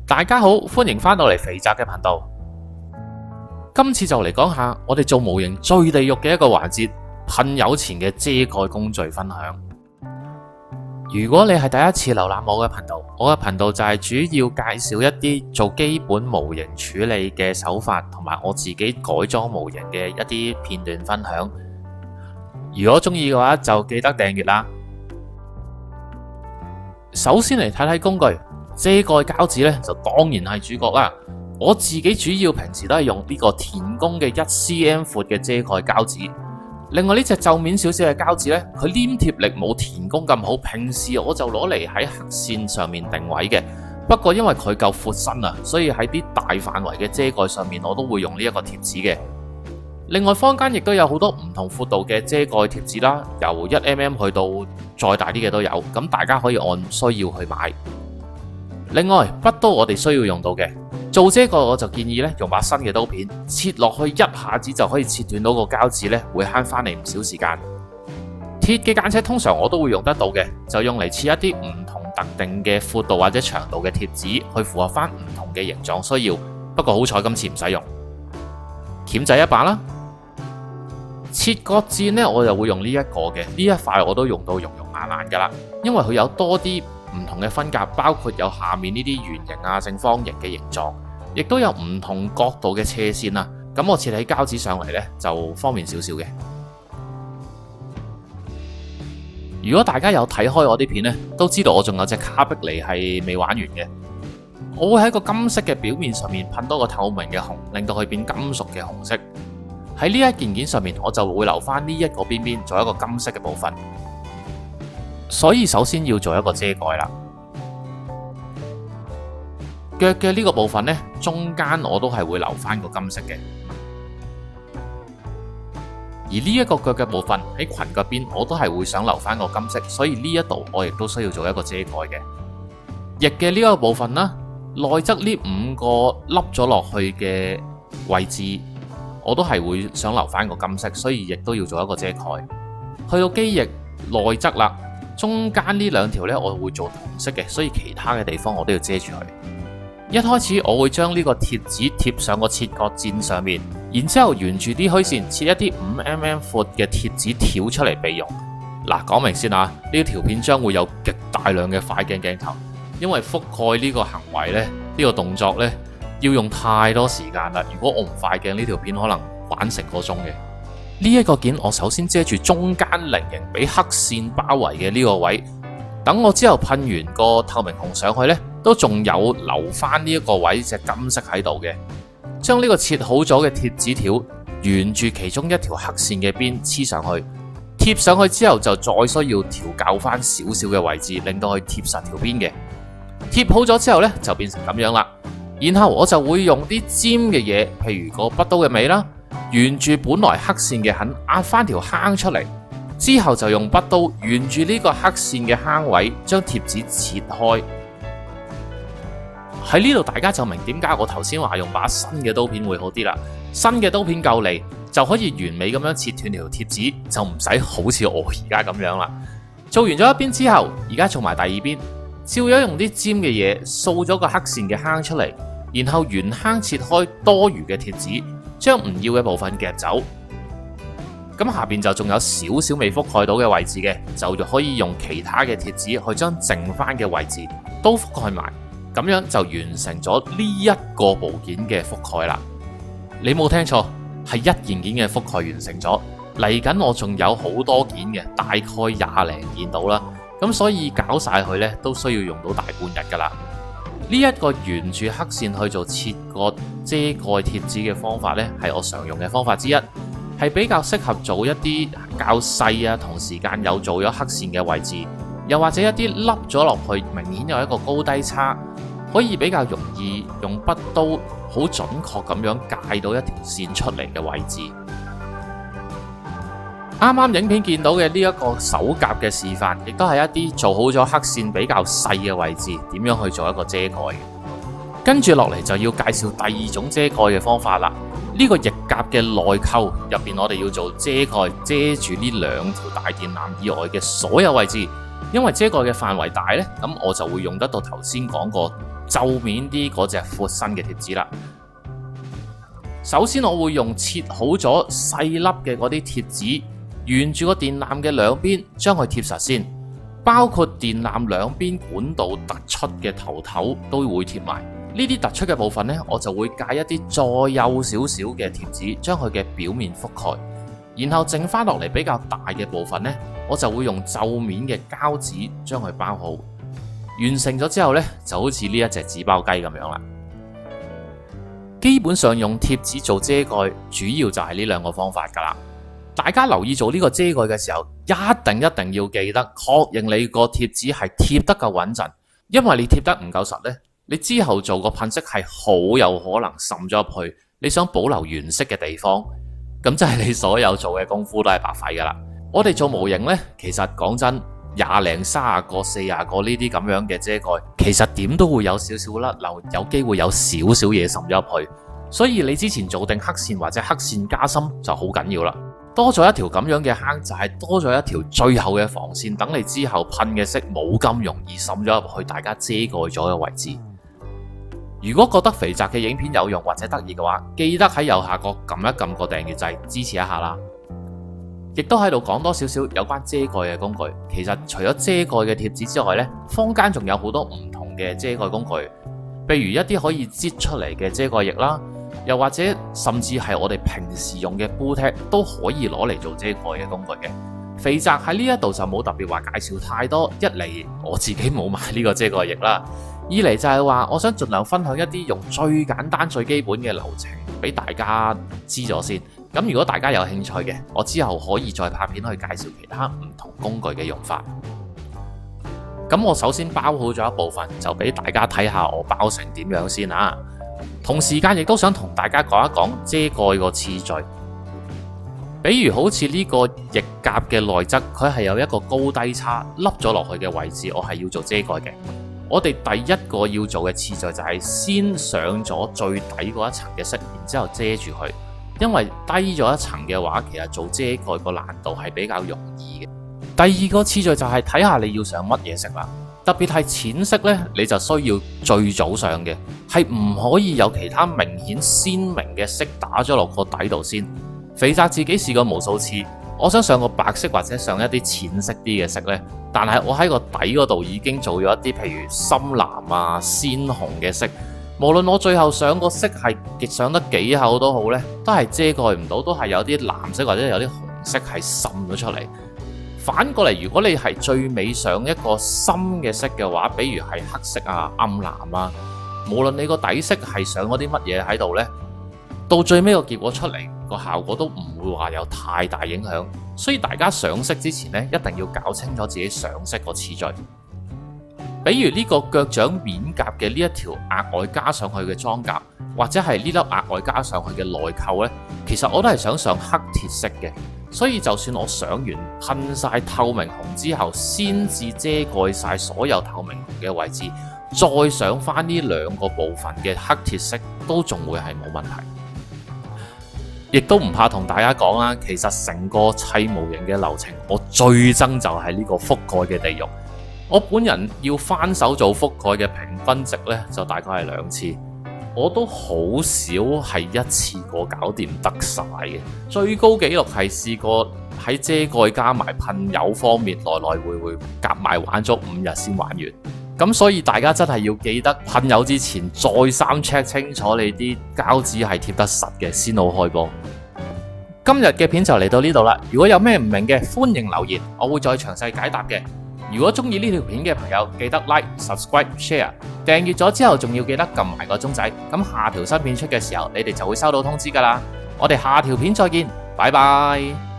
大家好，歡迎返到嚟肥宅嘅頻道。今次就嚟講下我哋做模型最地獄嘅一個環節——噴油前嘅遮蓋工序分享。如果你係第一次瀏覽我嘅頻道，我嘅頻道就係主要介紹一啲做基本模型處理嘅手法，同埋我自己改裝模型嘅一啲片段分享。如果中意嘅話，就記得訂閱啦。首先嚟睇睇工具。遮蓋膠紙咧就當然係主角啦。我自己主要平時都係用呢個田工嘅1cm 闊嘅遮蓋膠紙。另外呢隻皺面少少嘅膠紙咧，佢黏貼力冇田工咁好，平時我就攞嚟喺黑線上面定位嘅。不過因為佢夠闊身啊，所以喺啲大範圍嘅遮蓋上面我都會用呢一個貼紙嘅。另外坊間亦都有好多唔同闊度嘅遮蓋貼紙啦，由1mm 去到再大啲嘅都有，咁大家可以按需要去買。另外筆刀我哋需要用到嘅，做遮蓋我就建議用把新嘅刀片，切落去一下子就可以切斷到個膠紙咧，會慳翻嚟唔少時間。鐵嘅間尺通常我都會用得到嘅，就用嚟切一啲唔同特定嘅闊度或者長度嘅貼紙，去符合翻唔同嘅形狀需要。不過好彩今次唔使用。鉗仔一把啦，切割箭呢，我就會用呢一個嘅，呢一塊我都用到溶溶爛爛噶啦，因為佢有多啲唔同嘅分隔，包括有下面呢啲圓形啊、正方形嘅形狀，亦都有唔同角度嘅斜線啊。咁我切喺膠紙上嚟呢，就方便少少嘅。如果大家有睇開我啲片呢，都知道我仲有隻卡碧尼係未玩完嘅。我會喺個金色嘅表面上面噴多個透明嘅紅，令到佢變金屬嘅紅色。喺呢一件件上面，我就會留翻呢一個邊邊做一個金色嘅部分。所以首先要做一個遮蓋啦。腳嘅呢個部分呢，中間我都係會留翻個金色嘅。而呢一個腳嘅部分喺裙腳邊，我都係會想留翻個金色，所以呢一度我亦都需要做一個遮蓋嘅。翼嘅呢個部分啦，內側呢5個凹咗落去嘅位置，我都係會想留翻個金色，所以亦都要做一個遮蓋。去到機翼內側啦。中間呢2條呢，我會做同色嘅，所以其他嘅地方我都要遮住佢。一開始我會將呢個貼紙貼上個切割箭上面，然之後沿住啲虛線切一啲5mm 闊嘅貼紙條出嚟備用。嗱，講明先啊，呢條片將會有極大量嘅快鏡鏡頭，因為覆蓋呢個行為呢，呢個動作呢，要用太多時間啦。如果我唔快鏡，呢條片可能玩成個鐘嘅。呢一個件我首先遮住中間菱形俾黑線包圍嘅呢個位，等我之後噴完個透明紅上去呢，都仲有留翻呢一個位隻金色喺度嘅。將呢個切好咗嘅貼紙條沿住其中一條黑線嘅邊黐上去，貼上去之後就再需要調校翻少少嘅位置，令到佢貼實條邊嘅。貼好咗之後呢，就變成咁樣啦。然後我就會用啲尖嘅嘢，譬如個筆刀嘅尾啦，沿住本來黑線嘅痕壓翻條坑出嚟，之後就用筆刀沿住呢個黑線嘅坑位將貼紙切開。喺呢度大家就明點解我頭先話用把新嘅刀片會好啲啦。新嘅刀片夠利，就可以完美咁樣切斷條貼紙，就唔使好似我而家咁樣啦。做完咗一邊之後，而家做埋第二邊，照樣用啲尖嘅嘢掃咗個黑線嘅坑出嚟，然後沿坑切開多餘嘅貼紙，將唔要嘅部分夾走。咁下邊就仲有少少未覆蓋到嘅位置嘅，就可以用其他嘅貼紙去將剩翻嘅位置都覆蓋埋，咁樣就完成咗呢一個部件嘅覆蓋啦。你冇聽錯，係一件件嘅覆蓋完成咗。嚟緊我仲有好多件嘅，大概20零件到啦。咁所以搞晒佢呢，都需要用到大半日噶啦。呢一個沿住黑線去做切割遮蓋貼紙嘅方法呢，係我常用嘅方法之一，係比較適合做一啲較細啊，同時間有做咗黑線嘅位置，又或者一啲凹咗落去，明顯有一個高低差，可以比較容易用筆刀好準確咁樣界到一條線出嚟嘅位置。啱啱影片見到嘅呢一個手夾嘅示範，亦都係一啲做好咗黑線比較細嘅位置，點樣去做一個遮蓋。跟住落嚟就要介紹第二種遮蓋嘅方法啦。呢個翼夾嘅內扣入邊，我哋要做遮蓋，遮住呢2條大電纜以外嘅所有位置。因為遮蓋嘅範圍大呢，咁我就會用得到頭先講過皺面啲嗰隻闊身嘅貼紙啦。首先我會用切好咗細粒嘅嗰啲貼紙，沿住個電纜嘅兩邊將佢貼實先，包括電纜兩邊管道突出嘅頭都會貼埋。呢啲突出嘅部分呢，我就會介一啲再幼少少嘅貼紙，將佢嘅表面覆蓋。然後剩翻落嚟比較大嘅部分呢，我就會用皺面嘅膠紙將佢包好。完成咗之後呢，就好似呢一隻紙包雞咁樣啦。基本上用貼紙做遮蓋，主要就係呢兩個方法噶啦。大家留意做呢個遮蓋嘅時候，一定要記得確認你個貼紙係貼得夠穩陣，因為你貼得唔夠實呢，你之後做個噴色係好有可能滲咗入去你想保留原色嘅地方，咁即係你所有做嘅功夫都係白費噶啦。我哋做模型呢，其實講真，20零30個40個呢啲咁樣嘅遮蓋，其實點都會有少少甩漏，有機會有少少嘢滲咗入去，所以你之前做定黑線或者黑線加深就好緊要啦。多咗一條咁樣嘅坑，就係多咗一條最後嘅防線，等你之後噴嘅色冇咁容易滲咗入去大家遮蓋咗嘅位置。如果覺得肥宅嘅影片有用或者得意嘅話，記得喺右下角撳一撳個訂閱掣支持一下啦。亦都喺度講多少少有關遮蓋嘅工具。其實除咗遮蓋嘅貼紙之外呢，坊間仲有好多唔同嘅遮蓋工具，譬如一啲可以擠出嚟嘅遮蓋液啦，又或者甚至係我哋平時用嘅布貼都可以攞嚟做遮蓋嘅工具嘅。肥宅喺呢一度就冇特別話介紹太多，一嚟我自己冇買呢個遮蓋液啦，二嚟就係話我想盡量分享一啲用最簡單最基本嘅流程俾大家知咗先。咁如果大家有興趣嘅，我之後可以再拍片去介紹其他唔同工具嘅用法。咁我首先包好咗一部分，就俾大家睇下我包成點樣先啊。同時間亦都想同大家講一講遮蓋個次序。比如好似呢個翼夾嘅內側，佢係有一個高低差凹咗落去嘅位置，我係要做遮蓋嘅。我哋第一個要做嘅次序就係先上咗最底嗰一層嘅色，然之後遮住佢。因為低咗一層嘅話，其實做遮蓋個難度係比較容易嘅。第二個次序就係睇下你要上乜嘢色啦，特別係淺色呢，你就需要最早上嘅，係唔可以有其他明顯鮮明嘅色打咗落個底度先。肥宅自己試過無數次，我想上個白色或者上一啲淺色啲嘅色呢，但係我喺個底嗰度已經做咗一啲譬如深藍啊、鮮紅嘅色。無論我最後上個色係上得幾厚都好呢，都係遮蓋唔到，都係有啲藍色或者有啲紅色係滲咗出嚟。反過嚟，如果你係最尾上一個深嘅色嘅話，比如係黑色啊、暗藍啊，無論你個底色係上咗啲乜嘢喺度呢，到最尾個結果出嚟個效果都唔會話有太大影響。所以大家上色之前呢，一定要搞清楚自己上色個次序。比如呢個腳掌面夾嘅呢一條額外加上去嘅裝甲，或者係呢粒額外加上去嘅內扣呢，其實我都係想上黑鐵色嘅。所以就算我上完噴晒透明紅之後，先至遮蓋晒所有透明紅嘅位置，再上翻呢兩個部分嘅黑鐵色，都仲會係冇問題。亦都唔怕同大家講啦，其實成個砌模型嘅流程，我最憎就係呢個覆蓋嘅地獄。我本人要翻手做覆蓋嘅平均值呢，就大概係2次，我都好少係一次過搞掂得晒嘅。最高紀錄係試過喺遮蓋加埋噴油方面來來回回夾埋玩咗5日先玩完。咁所以大家真係要記得噴油之前再三 check 清楚你啲膠紙係貼得實嘅先好開波。今日嘅片就嚟到呢度啦，如果有咩唔明嘅，歡迎留言，我會再詳細解答嘅。如果中意呢條片嘅朋友，記得 like、subscribe、share， 訂閱咗之後仲要記得撳埋個鐘仔，咁下條新片出嘅時候，你哋就會收到通知噶啦。我哋下條片再見，拜拜。